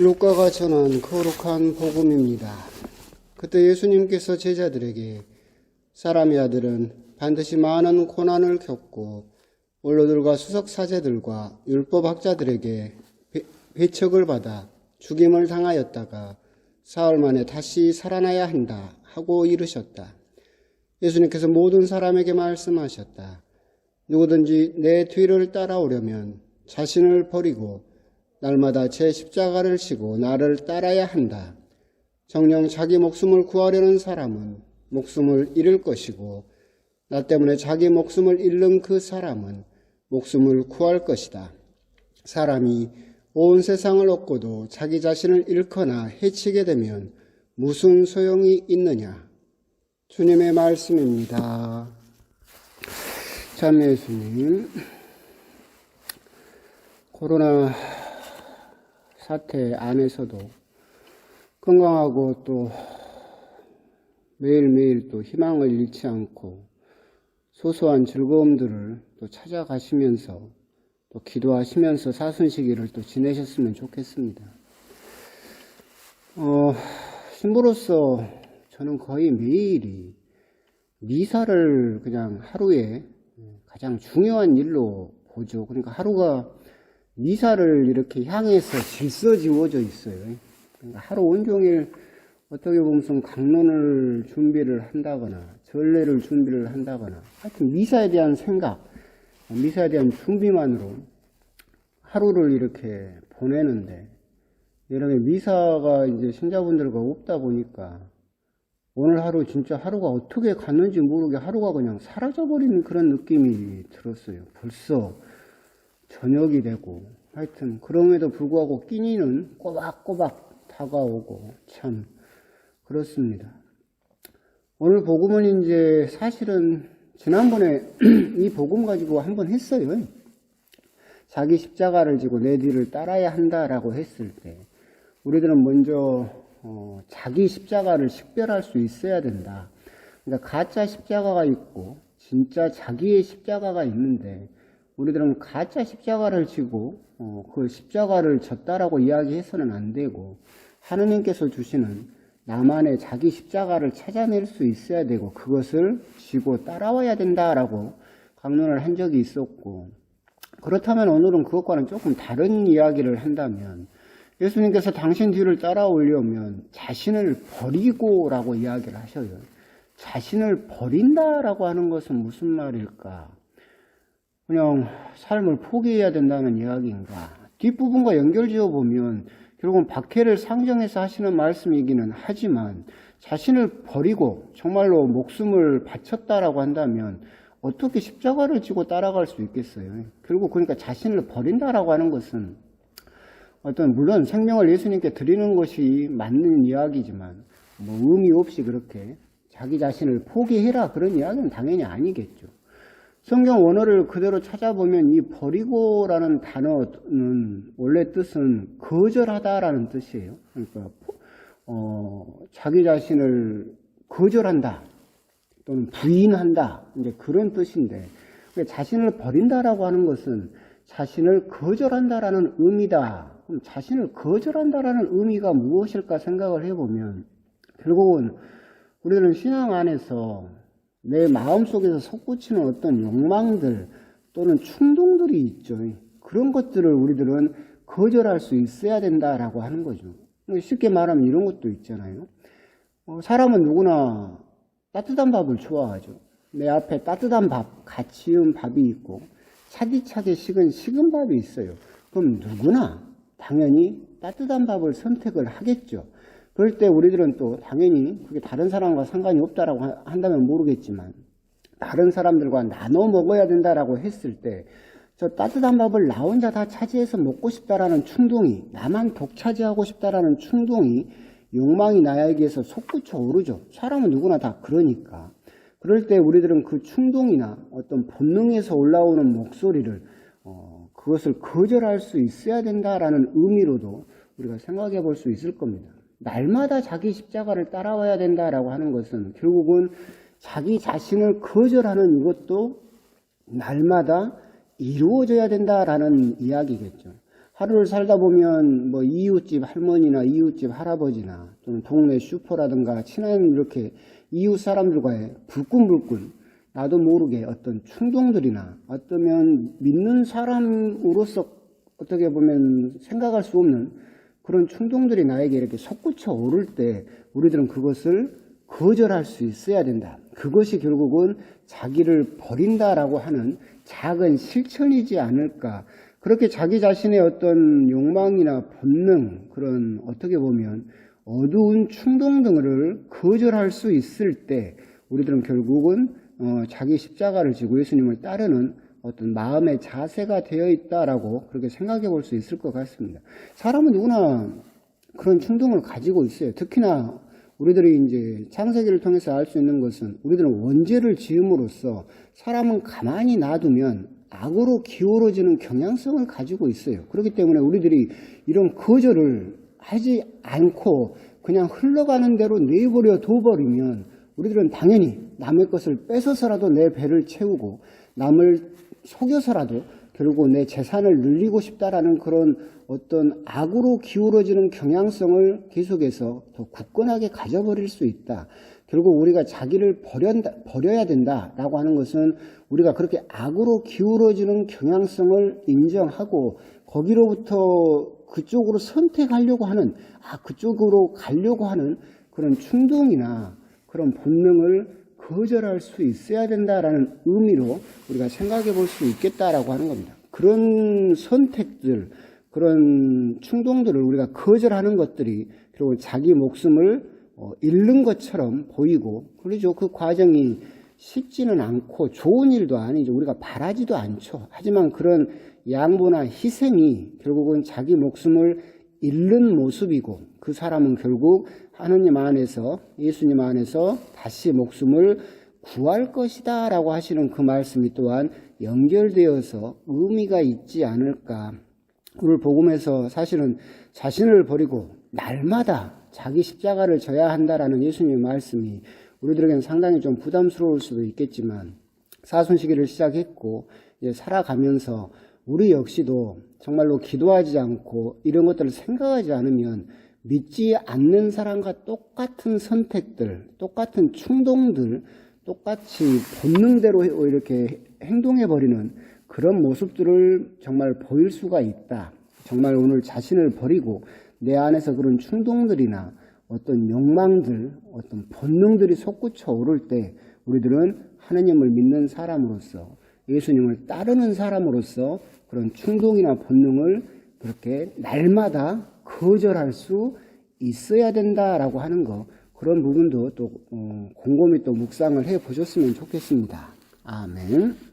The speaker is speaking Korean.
루카가 전한 거룩한 복음입니다. 그때 예수님께서 제자들에게 사람의 아들은 반드시 많은 고난을 겪고 원로들과 수석사제들과 율법학자들에게 배척을 받아 죽임을 당하였다가 사흘 만에 다시 살아나야 한다 하고 이르셨다. 예수님께서 모든 사람에게 말씀하셨다. 누구든지 내 뒤를 따라오려면 자신을 버리고 날마다 제 십자가를 지고 나를 따라야 한다. 정녕 자기 목숨을 구하려는 사람은 목숨을 잃을 것이고 나 때문에 자기 목숨을 잃는 그 사람은 목숨을 구할 것이다. 사람이 온 세상을 얻고도 자기 자신을 잃거나 해치게 되면 무슨 소용이 있느냐. 주님의 말씀입니다. 참 예수님, 코로나 사태 안에서도 건강하고 또 매일매일 또 희망을 잃지 않고 소소한 즐거움들을 또 찾아가시면서 또 기도하시면서 사순시기를 또 지내셨으면 좋겠습니다. 신부로서 저는 거의 매일이 미사를 그냥 하루에 가장 중요한 일로 보죠. 그러니까 하루가 미사를 이렇게 향해서 질서지워져 있어요. 그러니까 하루 온종일 어떻게 보면 강론을 준비를 한다거나 전례를 준비를 한다거나 하여튼 미사에 대한 생각, 미사에 대한 준비만으로 하루를 이렇게 보내는데 여러분 미사가 이제 신자분들과 없다 보니까 오늘 하루 진짜 하루가 어떻게 갔는지 모르게 하루가 그냥 사라져버리는 그런 느낌이 들었어요. 벌써 저녁이 되고 하여튼 그럼에도 불구하고 끼니는 꼬박꼬박 다가오고 참 그렇습니다. 오늘 복음은 이제 사실은 지난번에 이 복음 가지고 한번 했어요. 자기 십자가를 지고 내 뒤를 따라야 한다라고 했을 때 우리들은 먼저 자기 십자가를 식별할 수 있어야 된다. 그러니까 가짜 십자가가 있고 진짜 자기의 십자가가 있는데 우리들은 가짜 십자가를 지고 그 십자가를 졌다라고 이야기해서는 안 되고 하느님께서 주시는 나만의 자기 십자가를 찾아낼 수 있어야 되고 그것을 지고 따라와야 된다라고 강론을 한 적이 있었고 그렇다면 오늘은 그것과는 조금 다른 이야기를 한다면 예수님께서 당신 뒤를 따라오려면 자신을 버리고라고 이야기를 하셔요. 자신을 버린다라고 하는 것은 무슨 말일까? 그냥 삶을 포기해야 된다는 이야기인가? 뒷부분과 연결지어 보면 결국은 박해를 상정해서 하시는 말씀이기는 하지만 자신을 버리고 정말로 목숨을 바쳤다라고 한다면 어떻게 십자가를 지고 따라갈 수 있겠어요? 결국 그러니까 자신을 버린다라고 하는 것은 물론 생명을 예수님께 드리는 것이 맞는 이야기지만 의미 없이 그렇게 자기 자신을 포기해라 그런 이야기는 당연히 아니겠죠. 성경 원어를 그대로 찾아보면 이 버리고라는 단어는 원래 뜻은 거절하다라는 뜻이에요. 그러니까 자기 자신을 거절한다 또는 부인한다 이제 그런 뜻인데 자신을 버린다라고 하는 것은 자신을 거절한다라는 의미다. 그럼 자신을 거절한다라는 의미가 무엇일까 생각을 해보면 결국은 우리는 신앙 안에서 내 마음속에서 솟구치는 어떤 욕망들 또는 충동들이 있죠. 그런 것들을 우리들은 거절할 수 있어야 된다라고 하는 거죠. 쉽게 말하면 이런 것도 있잖아요. 사람은 누구나 따뜻한 밥을 좋아하죠. 내 앞에 따뜻한 밥, 갓 지은 밥이 있고 차디차게 식은 밥이 있어요. 그럼 누구나 당연히 따뜻한 밥을 선택을 하겠죠. 그럴 때 우리들은 또 당연히 그게 다른 사람과 상관이 없다라고 한다면 모르겠지만 다른 사람들과 나눠 먹어야 된다라고 했을 때 저 따뜻한 밥을 나 혼자 다 차지해서 먹고 싶다라는 충동이 나만 독차지하고 싶다라는 충동이 욕망이 나에게서 솟구쳐 오르죠. 사람은 누구나 다 그러니까. 그럴 때 우리들은 그 충동이나 어떤 본능에서 올라오는 목소리를 그것을 거절할 수 있어야 된다라는 의미로도 우리가 생각해 볼 수 있을 겁니다. 날마다 자기 십자가를 따라와야 된다라고 하는 것은 결국은 자기 자신을 거절하는 이것도 날마다 이루어져야 된다라는 이야기겠죠. 하루를 살다 보면 뭐 이웃집 할머니나 이웃집 할아버지나 또는 동네 슈퍼라든가 친한 이렇게 이웃 사람들과의 불끈불끈 나도 모르게 어떤 충동들이나 어쩌면 믿는 사람으로서 어떻게 보면 생각할 수 없는 그런 충동들이 나에게 이렇게 솟구쳐 오를 때 우리들은 그것을 거절할 수 있어야 된다. 그것이 결국은 자기를 버린다라고 하는 작은 실천이지 않을까. 그렇게 자기 자신의 어떤 욕망이나 본능, 그런 어떻게 보면 어두운 충동 등을 거절할 수 있을 때 우리들은 결국은 자기 십자가를 지고 예수님을 따르는 어떤 마음의 자세가 되어 있다라고 그렇게 생각해 볼 수 있을 것 같습니다. 사람은 누구나 그런 충동을 가지고 있어요. 특히나 우리들이 이제 창세기를 통해서 알 수 있는 것은 우리들은 원죄를 지음으로써 사람은 가만히 놔두면 악으로 기울어지는 경향성을 가지고 있어요. 그렇기 때문에 우리들이 이런 거절을 하지 않고 그냥 흘러가는 대로 내버려 둬버리면 우리들은 당연히 남의 것을 뺏어서라도 내 배를 채우고 남을 속여서라도 결국 내 재산을 늘리고 싶다라는 그런 어떤 악으로 기울어지는 경향성을 계속해서 더 굳건하게 가져버릴 수 있다. 결국 우리가 자기를 버려야 된다라고 하는 것은 우리가 그렇게 악으로 기울어지는 경향성을 인정하고 거기로부터 그쪽으로 선택하려고 하는, 그쪽으로 가려고 하는 그런 충동이나 그런 본능을 거절할 수 있어야 된다라는 의미로 우리가 생각해 볼 수 있겠다라고 하는 겁니다. 그런 선택들, 그런 충동들을 우리가 거절하는 것들이 결국 자기 목숨을 잃는 것처럼 보이고, 그러죠. 그 과정이 쉽지는 않고 좋은 일도 아니죠. 우리가 바라지도 않죠. 하지만 그런 양보나 희생이 결국은 자기 목숨을 잃는 모습이고, 그 사람은 결국 하느님 안에서, 예수님 안에서 다시 목숨을 구할 것이다 라고 하시는 그 말씀이 또한 연결되어서 의미가 있지 않을까. 오늘 복음에서 사실은 자신을 버리고 날마다 자기 십자가를 져야 한다라는 예수님의 말씀이 우리들에게는 상당히 좀 부담스러울 수도 있겠지만, 사순시기를 시작했고 이제 살아가면서 우리 역시도 정말로 기도하지 않고 이런 것들을 생각하지 않으면 믿지 않는 사람과 똑같은 선택들, 똑같은 충동들, 똑같이 본능대로 이렇게 행동해버리는 그런 모습들을 정말 보일 수가 있다. 정말 오늘 자신을 버리고 내 안에서 그런 충동들이나 어떤 욕망들, 어떤 본능들이 솟구쳐 오를 때 우리들은 하느님을 믿는 사람으로서, 예수님을 따르는 사람으로서 그런 충동이나 본능을 그렇게 날마다 거절할 수 있어야 된다라고 하는 거, 그런 부분도 또 곰곰이 또 묵상을 해 보셨으면 좋겠습니다. 아멘.